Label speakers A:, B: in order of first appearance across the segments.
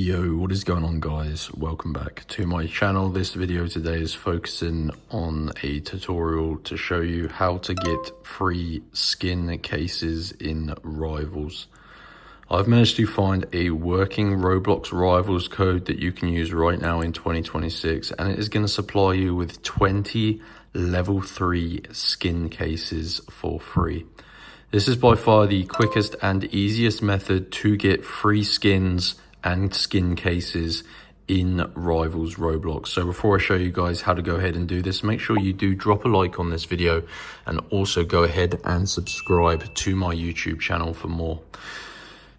A: Yo, what is going on, guys? Welcome back to my channel. This video today is focusing on a tutorial to show you how to get free skin cases in Rivals. I've managed to find a working Roblox Rivals code that you can use right now in 2026, and it is going to supply you with 20 level 3 skin cases for free. This is by far the quickest and easiest method to get free skins and skin cases in Rivals Roblox. So before I show you guys how to go ahead and do this, make sure you do drop a like on this video and also go ahead and subscribe to my YouTube channel for more.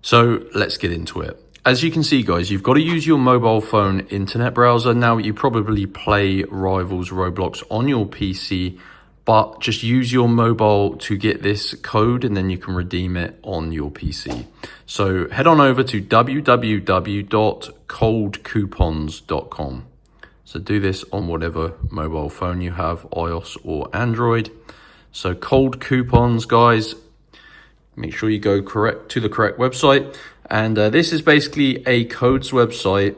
A: So let's get into it. As you can see, guys, you've got to use your mobile phone internet browser. Now, you probably play Rivals Roblox on your PC, but just use your mobile to get this code and then you can redeem it on your PC. So head on over to www.coldcoupons.com. So do this on whatever mobile phone you have, iOS or Android. So Cold Coupons, guys, make sure you go to the correct website. And this is basically a codes website.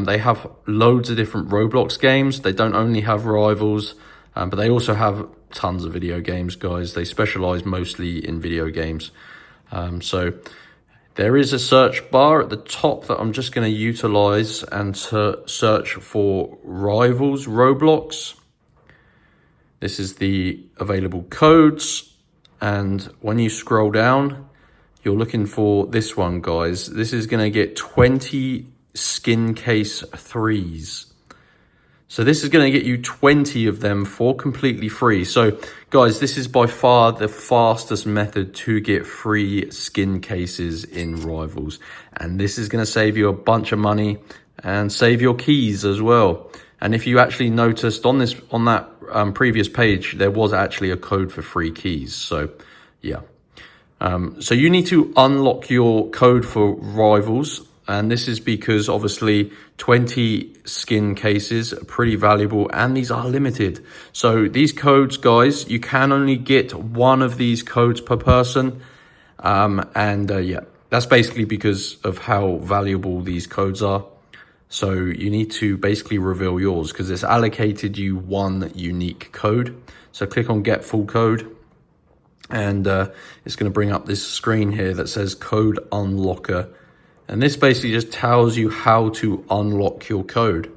A: They have loads of different Roblox games. They don't only have Rivals, but they also have tons of video games, guys. They specialize mostly in video games. So there is a search bar at the top that I'm just going to utilize and to search for Rivals Roblox. This is the available codes. And when you scroll down, you're looking for this one, guys. This is going to get 20 skin case 3s. So this is going to get you 20 of them for completely free. So guys, this is by far the fastest method to get free skin cases in Rivals. And this is going to save you a bunch of money and save your keys as well. And if you actually noticed on that previous page, there was actually a code for free keys. So yeah. So you need to unlock your code for Rivals. And this is because obviously 20 skin cases are pretty valuable and these are limited. So these codes, guys, you can only get one of these codes per person. Yeah, that's basically because of how valuable these codes are. So you need to basically reveal yours because it's allocated you one unique code. So click on get full code. And it's going to bring up this screen here that says code unlocker. And this basically just tells you how to unlock your code.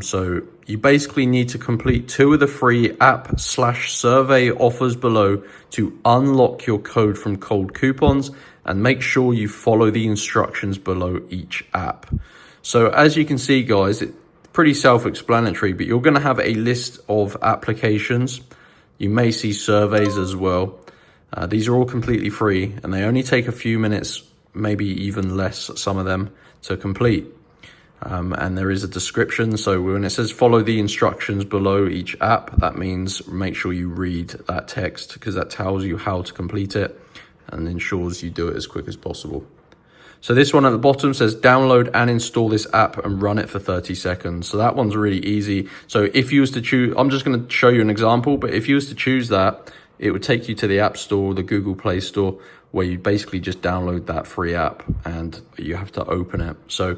A: So you basically need to complete 2 of the free app/survey offers below to unlock your code from Cold Coupons, and make sure you follow the instructions below each app. So as you can see, guys, it's pretty self-explanatory, but you're going to have a list of applications. You may see surveys as well. These are all completely free and they only take a few minutes, maybe even less, some of them, to complete. And there is a description. So when it says follow the instructions below each app, that means make sure you read that text because that tells you how to complete it and ensures you do it as quick as possible. So this one at the bottom says download and install this app and run it for 30 seconds. So that one's really easy. So if you was to choose, I'm just going to show you an example, but if you was to choose that, it would take you to the App Store, the Google Play Store, where you basically just download that free app and you have to open it. So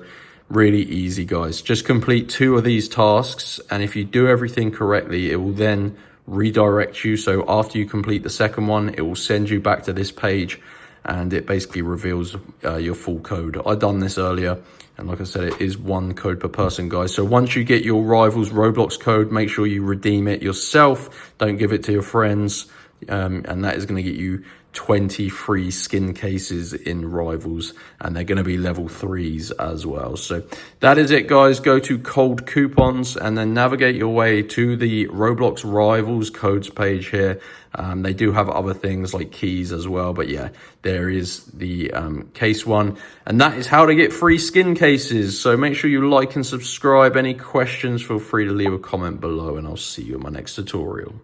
A: really easy, guys. Just complete 2 of these tasks. And if you do everything correctly, it will then redirect you. So after you complete the second one, it will send you back to this page and it basically reveals your full code. I done this earlier. And like I said, it is 1 code per person, guys. So once you get your Rivals Roblox code, make sure you redeem it yourself. Don't give it to your friends. And that is going to get you 20 free skin cases in Rivals, and they're going to be level 3s as well. So that is it, guys. Go to Cold Coupons and then navigate your way to the Roblox Rivals codes page here. They do have other things like keys as well, but yeah, there is the case one, and that is how to get free skin cases. So make sure you like and subscribe. Any questions, feel free to leave a comment below, and I'll see you in my next tutorial.